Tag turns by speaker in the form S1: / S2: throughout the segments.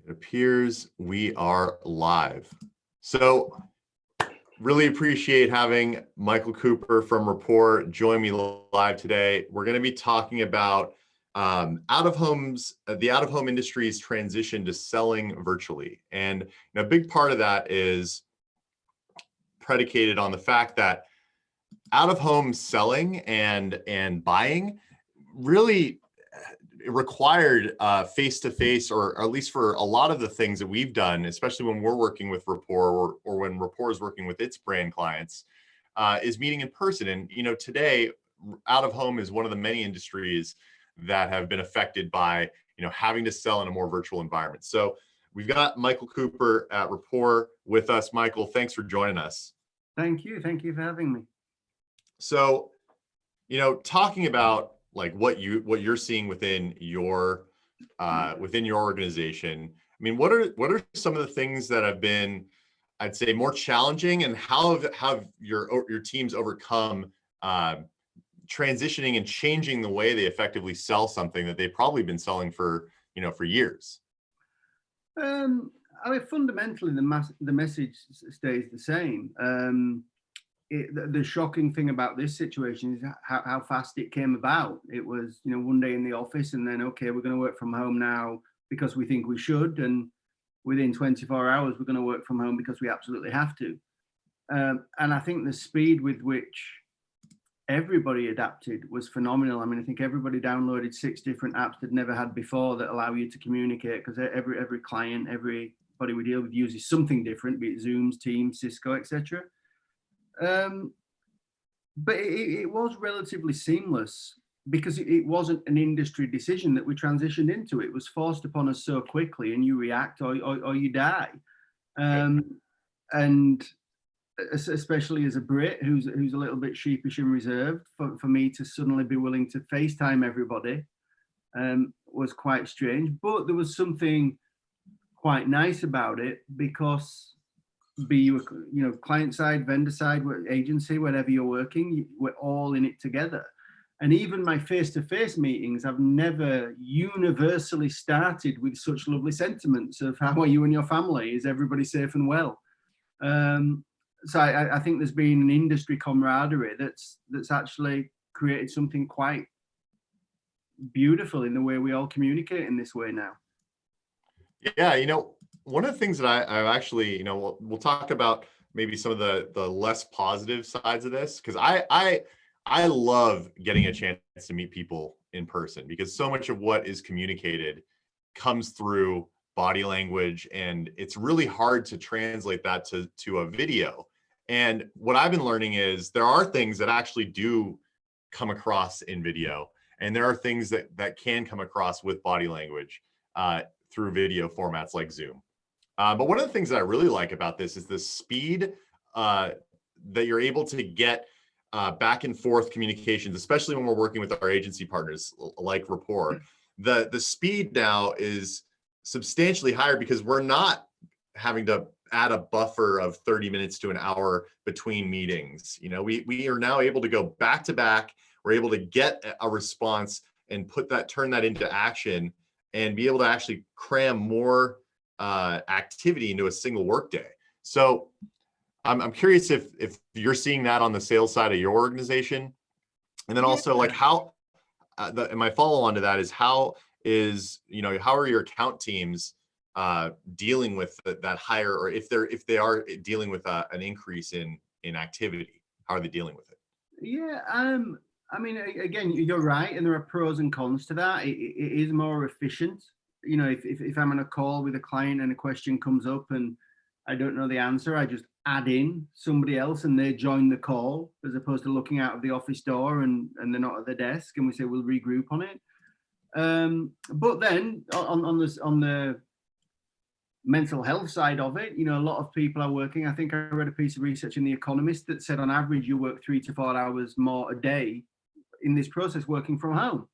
S1: It appears we are live. So really appreciate having Michael Cooper from Rapport join me live today. We're going to be talking about the out-of-home industry's transition to selling virtually. And a big part of that is predicated on the fact that out-of-home selling and buying really it required face-to-face, or at least for a lot of the things that we've done, especially when we're working with Rapport or when Rapport is working with its brand clients, is meeting in person. And today, out-of-home is one of the many industries that have been affected by having to sell in a more virtual environment. So we've got Michael Cooper at Rapport with us. Michael, thanks for joining us.
S2: Thank you for having me.
S1: So, talking about like what you're seeing within your organization. I mean, what are some of the things that have been, I'd say, more challenging, and how have your teams overcome transitioning and changing the way they effectively sell something that they've probably been selling for years?
S2: I mean, fundamentally, the message stays the same. The shocking thing about this situation is how fast it came about. It was, one day in the office, and then, okay, we're going to work from home now because we think we should. And within 24 hours, we're going to work from home because we absolutely have to. And I think the speed with which everybody adapted was phenomenal. I mean, I think everybody downloaded 6 different apps they'd never had before that allow you to communicate, because every client, everybody we deal with uses something different, be it Zooms, Teams, Cisco, etc. But it was relatively seamless because it wasn't an industry decision that we transitioned into. It was forced upon us so quickly, and you react or you die. And especially as a Brit who's a little bit sheepish and reserved, for me to suddenly be willing to FaceTime everybody was quite strange. But there was something quite nice about it, because be you client side, vendor side, agency, wherever you're working, we're all in it together. And even my face-to-face meetings, I've never universally started with such lovely sentiments of how are you and your family? Is everybody safe and well? So I think there's been an industry camaraderie that's actually created something quite beautiful in the way we all communicate in this way now.
S1: Yeah, one of the things that I've actually, we'll talk about maybe some of the less positive sides of this, because I love getting a chance to meet people in person, because so much of what is communicated comes through body language, and it's really hard to translate that to a video. And what I've been learning is there are things that actually do come across in video, and there are things that can come across with body language through video formats like Zoom. But one of the things that I really like about this is the speed that you're able to get back and forth communications, especially when we're working with our agency partners like Rapport. The speed now is substantially higher because we're not having to add a buffer of 30 minutes to an hour between meetings. We are now able to go back to back. We're able to get a response and turn that into action, and be able to actually cram more activity into a single workday. So I'm curious if you're seeing that on the sales side of your organization, and then also like how. And my follow on to that is how are your account teams dealing with that higher, or if they are dealing with an increase in activity, how are they dealing with it?
S2: Yeah, I mean, again, you're right, and there are pros and cons to that. It is more efficient. If I'm on a call with a client and a question comes up and I don't know the answer, I just add in somebody else and they join the call, as opposed to looking out of the office door and they're not at the desk, and we say we'll regroup on it. But then on the mental health side of it, a lot of people are working. I think I read a piece of research in The Economist that said on average you work 3 to 4 hours more a day in this process working from home,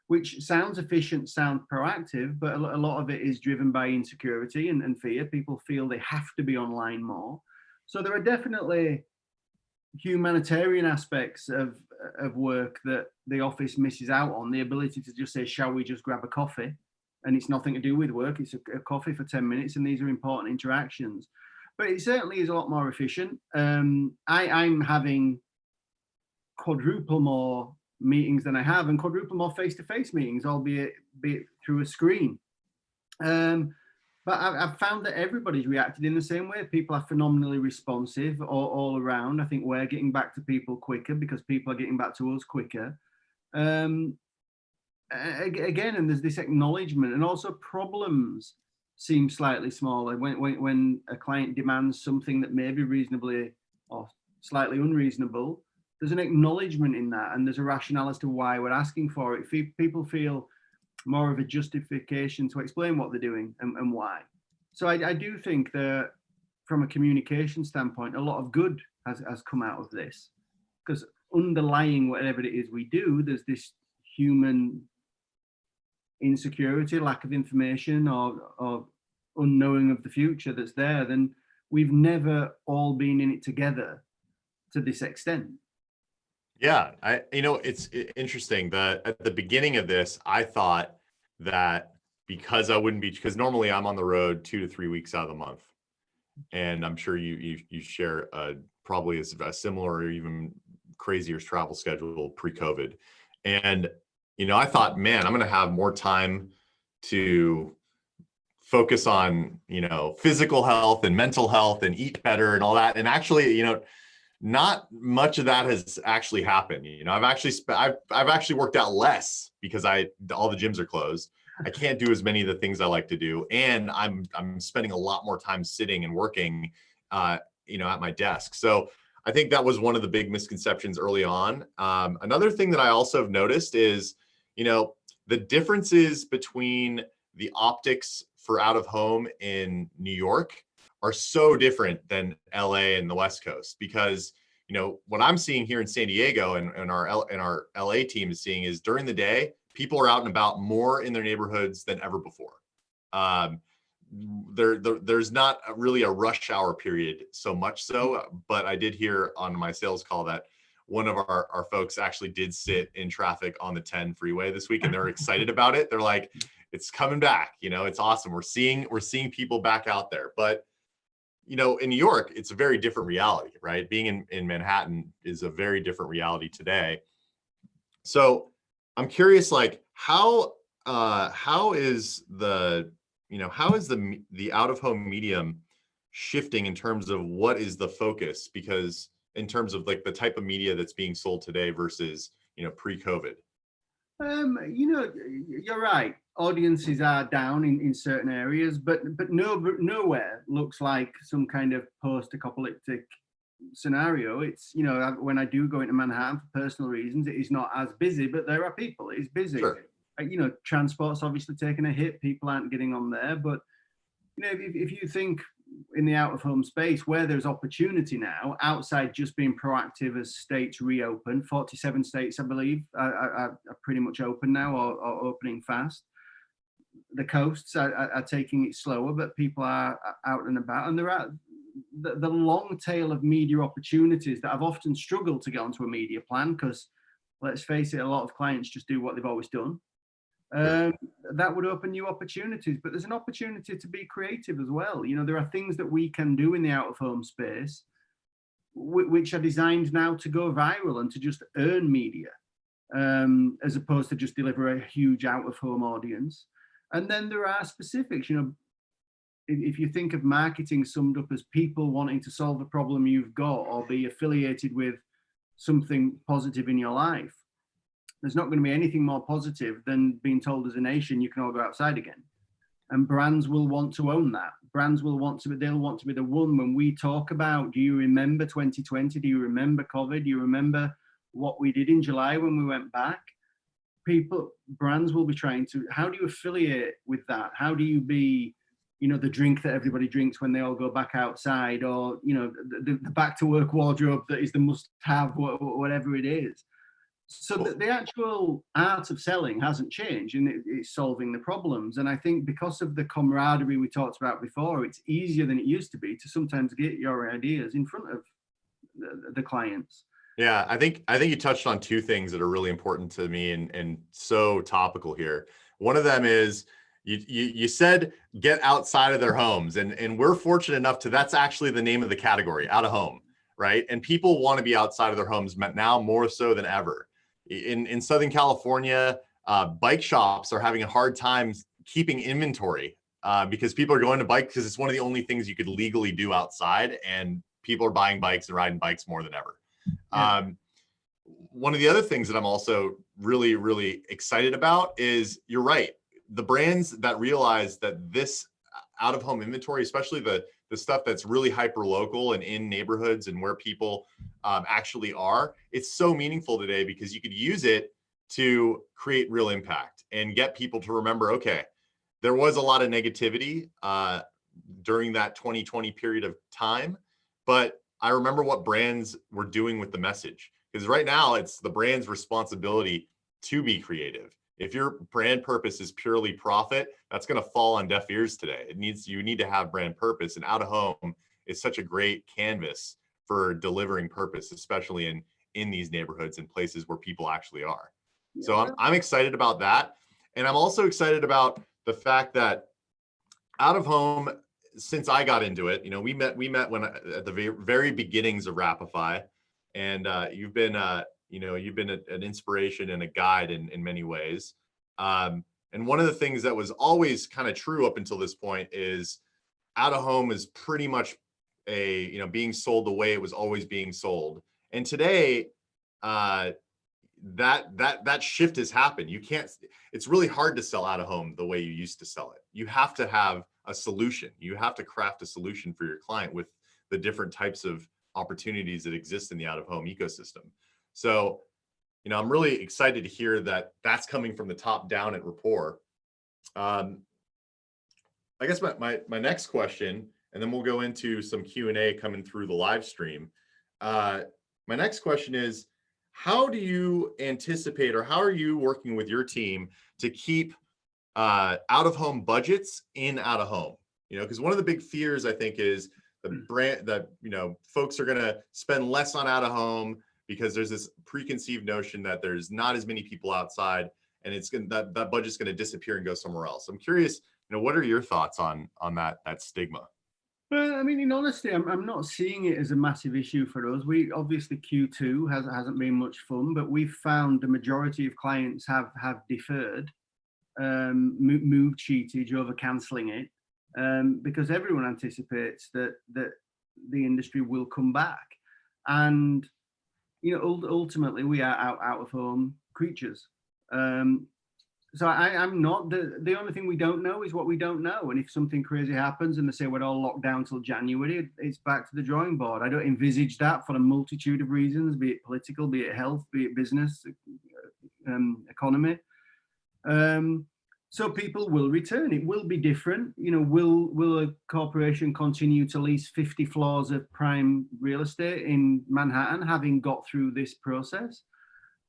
S2: which sounds efficient, sounds proactive, but a lot of it is driven by insecurity and fear. People feel they have to be online more. So there are definitely humanitarian aspects of work that the office misses out on. The ability to just say, shall we just grab a coffee? and it's nothing to do with work. It's a coffee for 10 minutes, and these are important interactions. But it certainly is a lot more efficient. I'm having quadruple more meetings than I have, and quadruple more face-to-face meetings, albeit through a screen. But I've found that everybody's reacted in the same way. People are phenomenally responsive all around. I think we're getting back to people quicker because people are getting back to us quicker. Again, and there's this acknowledgement, and also problems seem slightly smaller when a client demands something that may be reasonably or slightly unreasonable. There's an acknowledgement in that, and there's a rationale as to why we're asking for it. People feel more of a justification to explain what they're doing and why. So I do think that from a communication standpoint, a lot of good has come out of this, because underlying whatever it is we do, there's this human insecurity, lack of information, or unknowing of the future that's there. Then we've never all been in it together to this extent.
S1: Yeah, it's interesting that at the beginning of this, I thought that because because normally I'm on the road 2 to 3 weeks out of the month, and I'm sure you share probably a similar or even crazier travel schedule pre-COVID, and I thought, man, I'm going to have more time to focus on physical health and mental health and eat better and all that, and actually not much of that has actually happened. I've actually worked out less because all the gyms are closed. I can't do as many of the things I like to do, and I'm spending a lot more time sitting and working, at my desk. So I think that was one of the big misconceptions early on. Another thing that I also have noticed is, the differences between the optics for out of home in New York are so different than LA and the West Coast, because what I'm seeing here in San Diego and our LA team is seeing is during the day, people are out and about more in their neighborhoods than ever before. There's not really a rush hour period so much so, but I did hear on my sales call that one of our folks actually did sit in traffic on the 10 freeway this week, and they're excited about it. They're like, it's coming back, it's awesome. We're seeing people back out there. But in New York, it's a very different reality, right? Being in Manhattan is a very different reality today. So I'm curious, like how is the out of home medium shifting in terms of what is the focus? Because in terms of like the type of media that's being sold today versus pre-COVID.
S2: You're right. Audiences are down in certain areas, but nowhere looks like some kind of post-apocalyptic scenario. It's when I do go into Manhattan for personal reasons, it is not as busy, but there are people. It's busy.
S1: Sure.
S2: Transport's obviously taking a hit. People aren't getting on there, but if you think in the out of home space where there's opportunity now, outside just being proactive as states reopen, 47 states, I believe, are pretty much open now or opening fast. The coasts are taking it slower, but people are out and about, and there are the long tail of media opportunities that I've often struggled to get onto a media plan, because let's face it, a lot of clients just do what they've always done. That would open new opportunities, but there's an opportunity to be creative as well. There are things that we can do in the out of home space which are designed now to go viral and to just earn media, as opposed to just deliver a huge out of home audience. And then there are specifics. If you think of marketing summed up as people wanting to solve a problem you've got or be affiliated with something positive in your life, there's not going to be anything more positive than being told as a nation you can all go outside again. And brands will want to own that. Brands will want to be, they'll want to be the one when we talk about, do you remember 2020? Do you remember COVID? Do you remember what we did in July when we went back? Brands will be trying to, how do you affiliate with that? How do you be, the drink that everybody drinks when they all go back outside, or, the back to work wardrobe that is the must have, whatever it is. So the actual art of selling hasn't changed, and it's solving the problems. And I think because of the camaraderie we talked about before, it's easier than it used to be to sometimes get your ideas in front of the clients.
S1: Yeah, I think you touched on two things that are really important to me and so topical here. One of them is, You said get outside of their homes, and we're fortunate enough to, that's actually the name of the category, out of home, right? And people want to be outside of their homes now more so than ever. In Southern California, bike shops are having a hard time keeping inventory because people are going to bike because it's one of the only things you could legally do outside, and people are buying bikes and riding bikes more than ever.
S2: Yeah.
S1: One of the other things that I'm also really, really excited about is, you're right, the brands that realize that this out of home inventory, especially the stuff that's really hyper local and in neighborhoods and where people actually are, it's so meaningful today because you could use it to create real impact and get people to remember, okay, there was a lot of negativity during that 2020 period of time, but I remember what brands were doing with the message. Because right now it's the brand's responsibility to be creative. If your brand purpose is purely profit, that's going to fall on deaf ears today. You need to have brand purpose, and out of home is such a great canvas for delivering purpose, especially in these neighborhoods and places where people actually are.
S2: Yeah,
S1: So
S2: well,
S1: I'm excited about that. And I'm also excited about the fact that out of home, since I got into it, we met when at the very beginnings of Rapify, and you've been an inspiration and a guide in many ways. And one of the things that was always kind of true up until this point is out of home is pretty much being sold the way it was always being sold. And today, that shift has happened. It's really hard to sell out of home the way you used to sell it. You have to have a solution. You have to craft a solution for your client with the different types of opportunities that exist in the out of home ecosystem. So, I'm really excited to hear that that's coming from the top down at Rapport. I guess my next question, and then we'll go into some Q&A coming through the live stream. My next question is, how do you anticipate, or how are you working with your team to keep out of home budgets in out of home? Because one of the big fears, I think, is the brand that folks are going to spend less on out of home because there's this preconceived notion that there's not as many people outside, and that budget's going to disappear and go somewhere else. I'm curious, what are your thoughts on that stigma?
S2: Well, I mean, in honesty, I'm not seeing it as a massive issue for us. We obviously Q2 hasn't been much fun, but we've found the majority of clients have deferred, moved cheatage over cancelling it, because everyone anticipates that the industry will come back, and ultimately we are out of home creatures. So I'm not, the only thing we don't know is what we don't know. And if something crazy happens and they say we're all locked down till January, it's back to the drawing board. I don't envisage that for a multitude of reasons, be it political, be it health, be it business, economy. So people will return. It will be different. Will a corporation continue to lease 50 floors of prime real estate in Manhattan, having got through this process?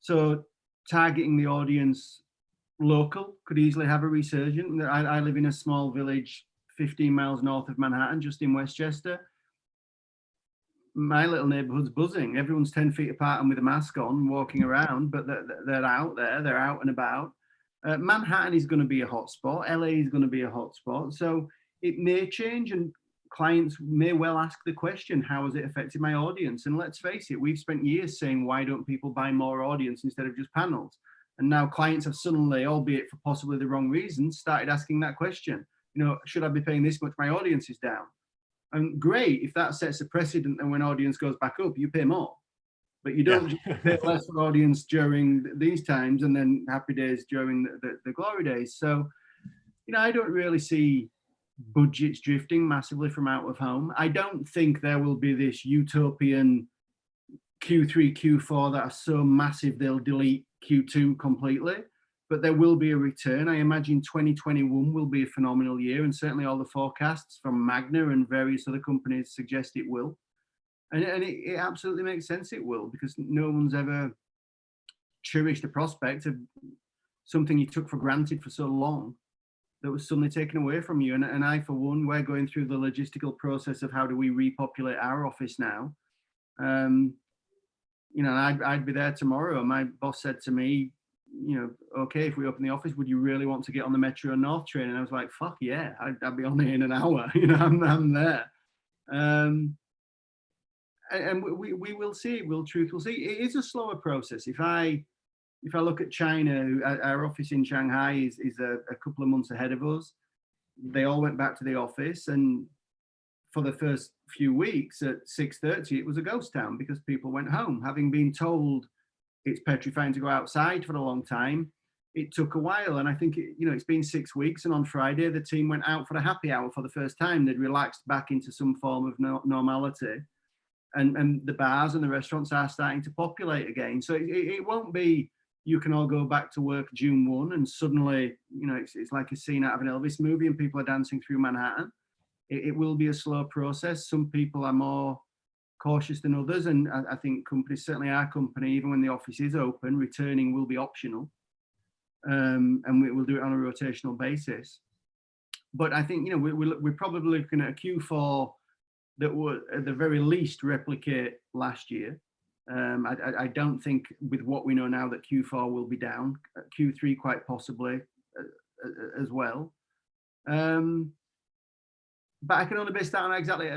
S2: So targeting the audience local could easily have a resurgence. I live in a small village 15 miles north of Manhattan, just in Westchester. My little neighborhood's buzzing. Everyone's 10 feet apart and with a mask on, walking around, but they're out there, they're out and about. Manhattan is going to be a hotspot. LA is going to be a hotspot. So it may change, and clients may well ask the question, how has it affected my audience? And let's face it, we've spent years saying, why don't people buy more audience instead of just panels? And now clients have suddenly, albeit for possibly the wrong reasons, started asking that question. Should I be paying this much? My audience is down. And great, if that sets a precedent, and when audience goes back up, you pay more. But you don't just pay less for audience during these times and then happy days during the glory days. So, I don't really see budgets drifting massively from out of home. I don't think there will be this utopian Q3, Q4 that are so massive they'll delete Q2 completely, but there will be a return. I imagine 2021 will be a phenomenal year, and certainly all the forecasts from Magna and various other companies suggest it will. And it absolutely makes sense it will, because no one's ever cherished the prospect of something you took for granted for so long that was suddenly taken away from you. And I, for one, we're going through the logistical process of how do we repopulate our office now. I'd be there tomorrow. My boss said to me, okay, if we open the office, would you really want to get on the Metro North train? And I was like, fuck yeah, I'd be on it in an hour. I'm there. And we will see. Truth will see. It is a slower process. If I look at China, our office in Shanghai is a couple of months ahead of us. They all went back to the office, and for the first few weeks at 6:30, it was a ghost town because people went home, having been told it's petrifying to go outside for a long time. It took a while, and I think it's been 6 weeks. And on Friday, the team went out for a happy hour for the first time. They'd relaxed back into some form of normality, and the bars and the restaurants are starting to populate again. So it won't be you can all go back to work June 1 and suddenly it's like a scene out of an Elvis movie and people are dancing through Manhattan. It will be a slow process. Some people are more cautious than others, and I think companies, certainly our company, even when the office is open, returning will be optional, and we'll do it on a rotational basis. But I think we're probably looking at a Q4 that will at the very least replicate last year. I don't think, with what we know now, that Q4 will be down. Q3 quite possibly as well. But I can only base that on exactly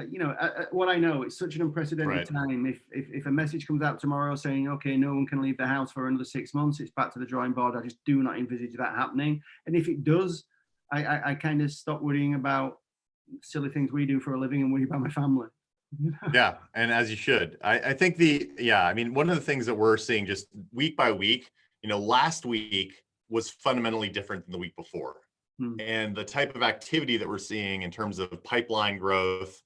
S2: what I know. It's such an unprecedented time. If a message comes out tomorrow saying, okay, no one can leave the house for another 6 months, it's back to the drawing board. I just do not envisage that happening. And if it does, I kind of stop worrying about silly things we do for a living and worry about my family.
S1: Yeah, and as you should. I think one of the things that we're seeing just week by week, last week was fundamentally different than the week before. And the type of activity that we're seeing in terms of pipeline growth,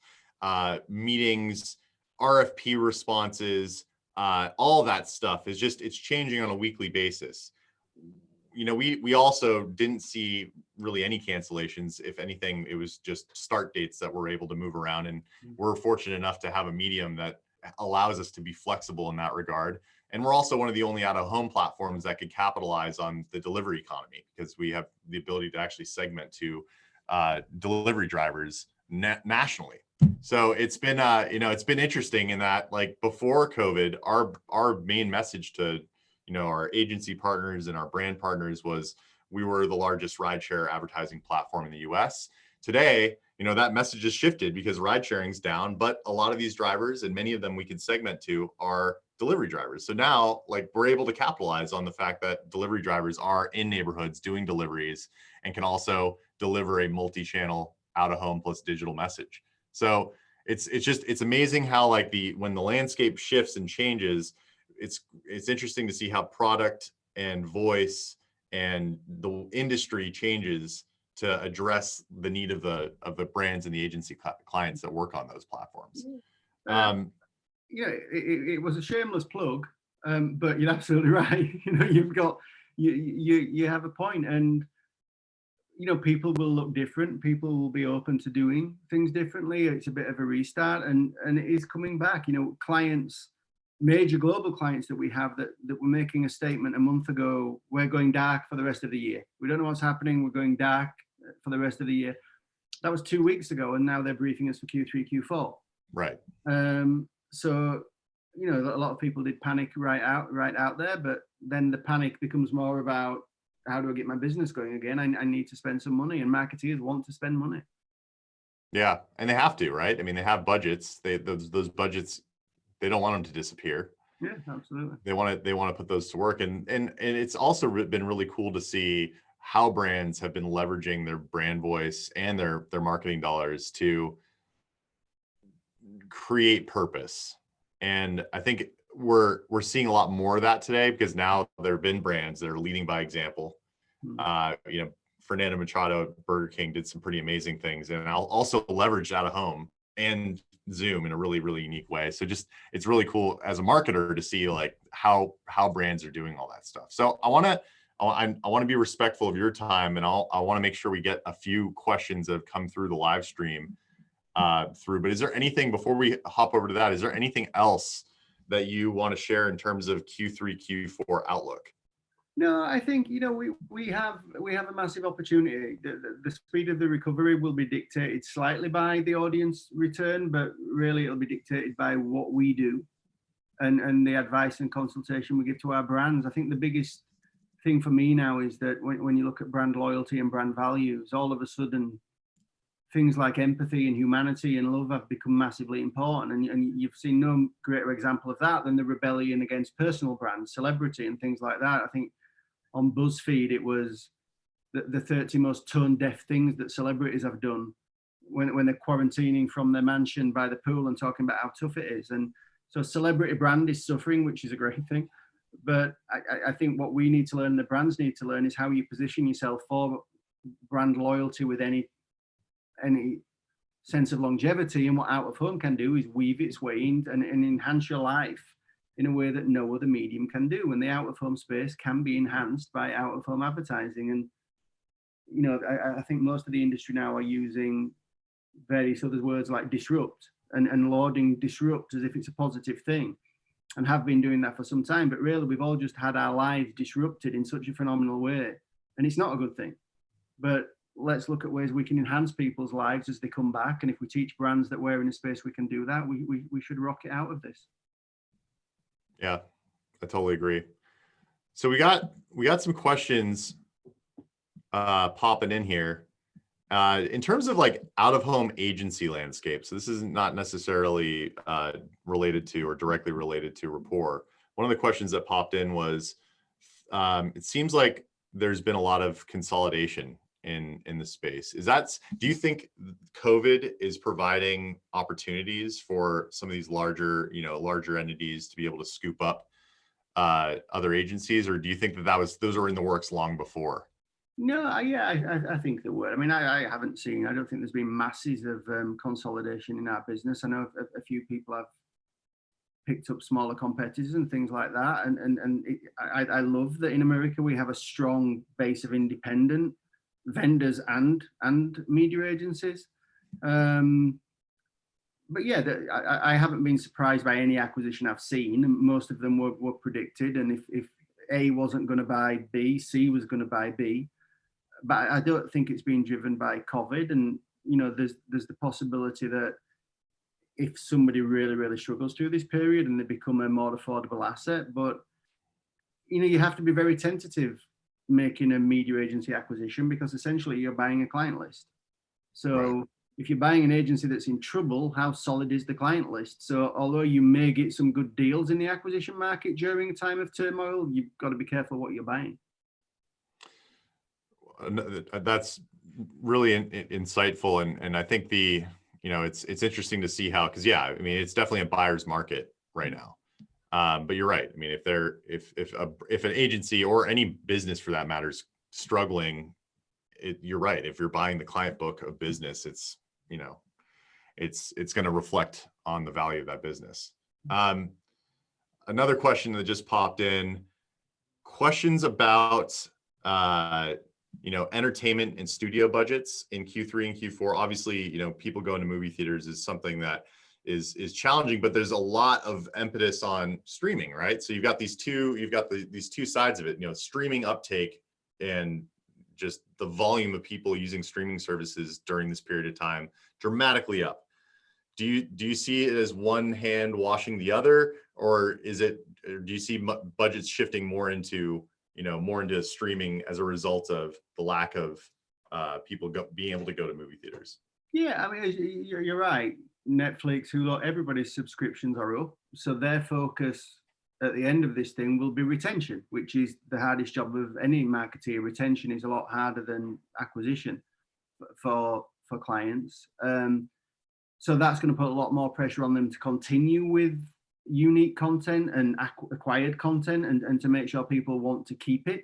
S1: meetings, RFP responses, all that stuff is it's changing on a weekly basis. We also didn't see really any cancellations. If anything, it was just start dates that we're able to move around. And we're fortunate enough to have a medium that allows us to be flexible in that regard. And we're also one of the only out-of-home platforms that could capitalize on the delivery economy, because we have the ability to actually segment to delivery drivers nationally. So it's been, it's been interesting in that, like, before COVID, our main message to our agency partners and our brand partners was we were the largest rideshare advertising platform in the US. Today, that message has shifted because ride sharing's down, but a lot of these drivers, and many of them we can segment to, are delivery drivers. So now, like, we're able to capitalize on the fact that delivery drivers are in neighborhoods doing deliveries and can also deliver a multi-channel out-of-home plus digital message. So it's amazing how, like, when the landscape shifts and changes, it's interesting to see how product and voice and the industry changes to address the need of the brands and the agency clients that work on those platforms.
S2: It was a shameless plug, but you're absolutely right. You have a point, and people will look different. People will be open to doing things differently. It's a bit of a restart, and it is coming back. Clients, major global clients that we have that were making a statement a month ago, we're going dark for the rest of the year. We don't know what's happening. We're going dark for the rest of the year. That was 2 weeks ago, and now they're briefing us for Q3, Q4.
S1: Right.
S2: So, a lot of people did panic right out there, but then the panic becomes more about, how do I get my business going again? I need to spend some money, and marketeers want to spend money.
S1: Yeah, and they have to, right? I mean, they have budgets. Those budgets, they don't want them to disappear.
S2: Yeah, absolutely.
S1: They want to put those to work, and it's also been really cool to see how brands have been leveraging their brand voice and their marketing dollars to create purpose. And I think we're seeing a lot more of that today, because now there have been brands that are leading by example. Fernando Machado at Burger King did some pretty amazing things, and I'll also leverage out of home and Zoom in a really, really unique way. So it's really cool as a marketer to see, like, how brands are doing all that stuff. So I want to be respectful of your time, and I want to make sure we get a few questions that have come through the live stream through. But is there anything, before we hop over to that, is there anything else that you want to share in terms of Q3, Q4 outlook?
S2: No, I think we have a massive opportunity. The speed of the recovery will be dictated slightly by the audience return, but really it'll be dictated by what we do and the advice and consultation we give to our brands. I think the biggest thing for me now is that when you look at brand loyalty and brand values, all of a sudden things like empathy and humanity and love have become massively important. And you've seen no greater example of that than the rebellion against personal brands, celebrity, and things like that. I think on BuzzFeed, it was the 30 most tone deaf things that celebrities have done when they're quarantining from their mansion by the pool and talking about how tough it is. And so celebrity brand is suffering, which is a great thing. But I think what we need to learn, the brands need to learn, is how you position yourself for brand loyalty with any sense of longevity. And what out of home can do is weave its way in and enhance your life in a way that no other medium can do. And the out of home space can be enhanced by out of home advertising. And I think most of the industry now are using various other words like disrupt and lauding disrupt as if it's a positive thing, and have been doing that for some time. But really, we've all just had our lives disrupted in such a phenomenal way, and it's not a good thing. But let's look at ways we can enhance people's lives as they come back. And if we teach brands that we're in a space we can do that, we should rock it out of this.
S1: Yeah, I totally agree. So we got some questions popping in here. In terms of like out-of-home agency landscape, so this is not necessarily related to or directly related to Rapport. One of the questions that popped in was, it seems like there's been a lot of consolidation in the space. Do you think COVID is providing opportunities for some of these larger entities to be able to scoop up other agencies, or do you think those were in the works long before?
S2: No, I think there were. I mean, I don't think there's been masses of consolidation in our business. I know a few people have picked up smaller competitors and things like that. I love that in America we have a strong base of independent vendors and media agencies. But yeah, I haven't been surprised by any acquisition I've seen. Most of them were predicted. And if A wasn't going to buy B, C was going to buy B. But I don't think it's been driven by COVID. And there's the possibility that if somebody really, really struggles through this period and they become a more affordable asset, but you have to be very tentative making a media agency acquisition, because essentially you're buying a client list. So right. If you're buying an agency that's in trouble, how solid is the client list? So although you may get some good deals in the acquisition market during a time of turmoil, you've got to be careful what you're buying.
S1: That's really insightful, and I think it's interesting to see how, because I mean it's definitely a buyer's market right now. But you're right. I mean, if an agency or any business for that matter is struggling, you're right. If you're buying the client book of business, it's going to reflect on the value of that business. Another question that just popped in: questions about entertainment and studio budgets in Q3 and Q4. Obviously, people going to movie theaters is something that is challenging, but there's a lot of impetus on streaming, right? So you've got these two sides of it, streaming uptake and just the volume of people using streaming services during this period of time dramatically up. Do you see it as one hand washing the other, or do you see budgets shifting more into streaming as a result of the lack of people being able to go to movie theaters?
S2: Yeah, I mean, you're right. Netflix, Hulu, everybody's subscriptions are up. So their focus at the end of this thing will be retention, which is the hardest job of any marketeer. Retention is a lot harder than acquisition for clients. So that's going to put a lot more pressure on them to continue with unique content and acquired content, and to make sure people want to keep it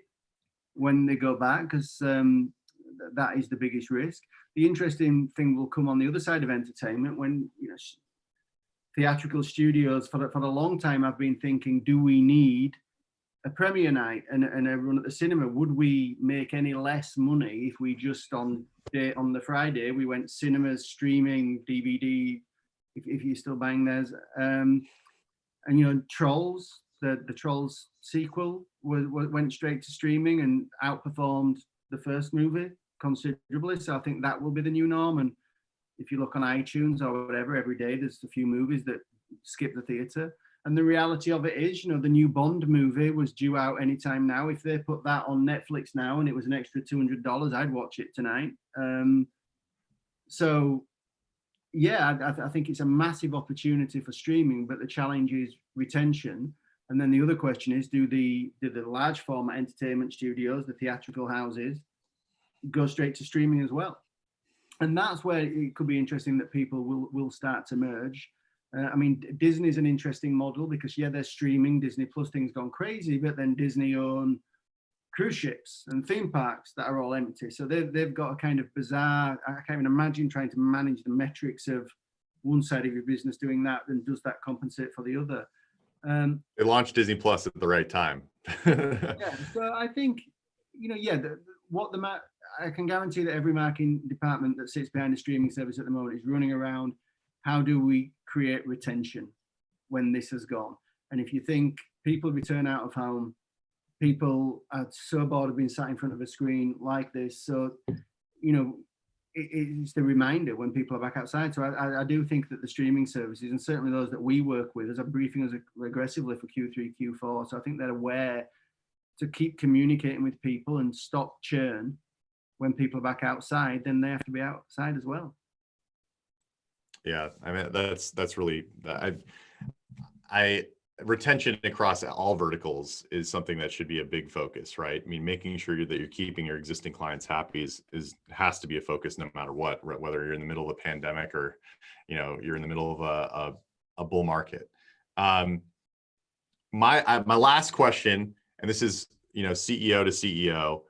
S2: when they go back, because that is the biggest risk. The interesting thing will come on the other side of entertainment when theatrical studios for a long time have been thinking, do we need a premiere night and a run at the cinema? Would we make any less money if we just on the Friday we went cinemas, streaming, DVD, if you're still buying theirs? And Trolls, the Trolls sequel went straight to streaming and outperformed the first movie considerably. So I think that will be the new norm. And if you look on iTunes or whatever, every day there's a few movies that skip the theater. And the reality of it is, the new Bond movie was due out anytime now. If they put that on Netflix now and it was an extra $200, I'd watch it tonight. So yeah, I think it's a massive opportunity for streaming, but the challenge is retention. And then the other question is, do the large format entertainment studios, the theatrical houses, go straight to streaming as well? And that's where it could be interesting that people will start to merge. I mean, Disney's an interesting model because, yeah, they're streaming. Disney Plus thing's gone crazy, but then Disney own cruise ships and theme parks that are all empty. So they've got a kind of bizarre, I can't even imagine trying to manage the metrics of one side of your business doing that, and does that compensate for the other?
S1: They launched Disney Plus at the right time.
S2: Yeah, so I think, I can guarantee that every marketing department that sits behind a streaming service at the moment is running around, how do we create retention when this has gone? And if you think people return out of home, people are so bored of being sat in front of a screen like this. So, it's the reminder when people are back outside. So I do think that the streaming services, and certainly those that we work with, are briefing us aggressively for Q3, Q4. So I think they're aware to keep communicating with people and stop churn. When people are back outside, then they have to be outside as well.
S1: Yeah, I mean, that's really, I retention across all verticals is something that should be a big focus, right? I mean, making sure that you're keeping your existing clients happy has to be a focus no matter what, whether you're in the middle of a pandemic or, you're in the middle of a bull market. My last question, and this is, CEO to CEO,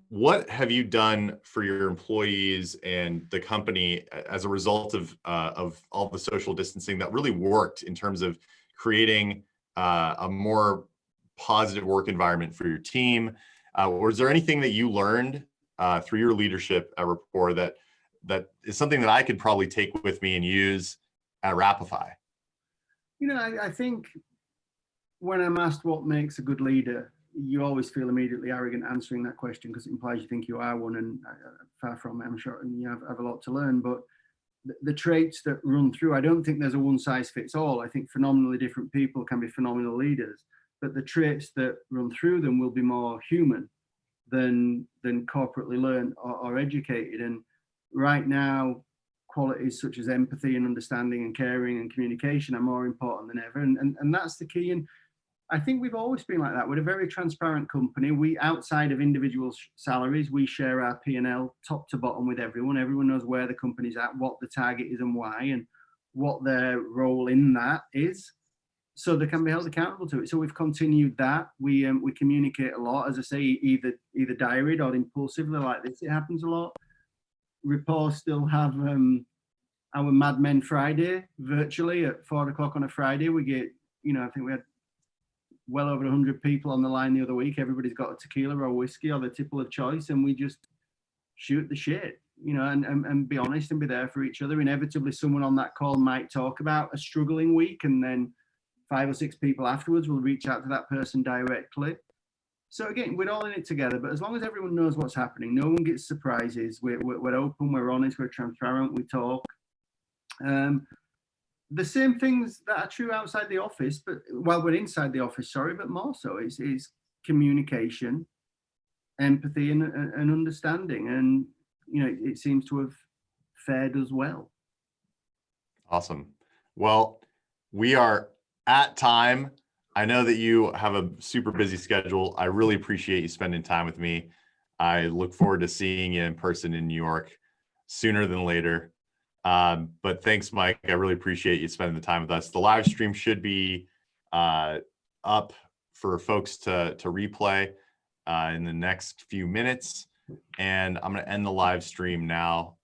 S1: what have you done for your employees and the company as a result of all the social distancing that really worked in terms of creating a more positive work environment for your team? Or is there anything that you learned through your leadership at Rapport that is something that I could probably take with me and use at Rapify?
S2: I think when I'm asked what makes a good leader, you always feel immediately arrogant answering that question because it implies you think you are one, and far from it, I'm sure, and you have a lot to learn. But the traits that run through, I don't think there's a one size fits all. I think phenomenally different people can be phenomenal leaders, but the traits that run through them will be more human than corporately learned or educated. And right now, qualities such as empathy and understanding and caring and communication are more important than ever. And that's the key. And I think we've always been like that. We're a very transparent company. We, outside of individual salaries, we share our P&L top to bottom with everyone. Everyone knows where the company's at, what the target is and why, and what their role in that is, so they can be held accountable to it. So we've continued that. We communicate a lot, as I say, either diaried or impulsively like this. It happens a lot. Reports still have our Mad Men Friday virtually at 4:00 on a Friday. We get, I think we had well over 100 people on the line the other week. Everybody's got a tequila or whiskey or the tipple of choice, and we just shoot the shit, and be honest and be there for each other. Inevitably, someone on that call might talk about a struggling week, and then 5 or 6 people afterwards will reach out to that person directly. So again, we're all in it together, but as long as everyone knows what's happening, no one gets surprises. We're open, we're honest, we're transparent, we talk. The same things that are true outside the office, but while we're inside the office, but more so is communication, empathy, and understanding. And, it seems to have fared us well.
S1: Awesome. Well, we are at time. I know that you have a super busy schedule. I really appreciate you spending time with me. I look forward to seeing you in person in New York sooner than later. But thanks, Mike. I really appreciate you spending the time with us. The live stream should be up for folks to replay in the next few minutes. And I'm going to end the live stream now.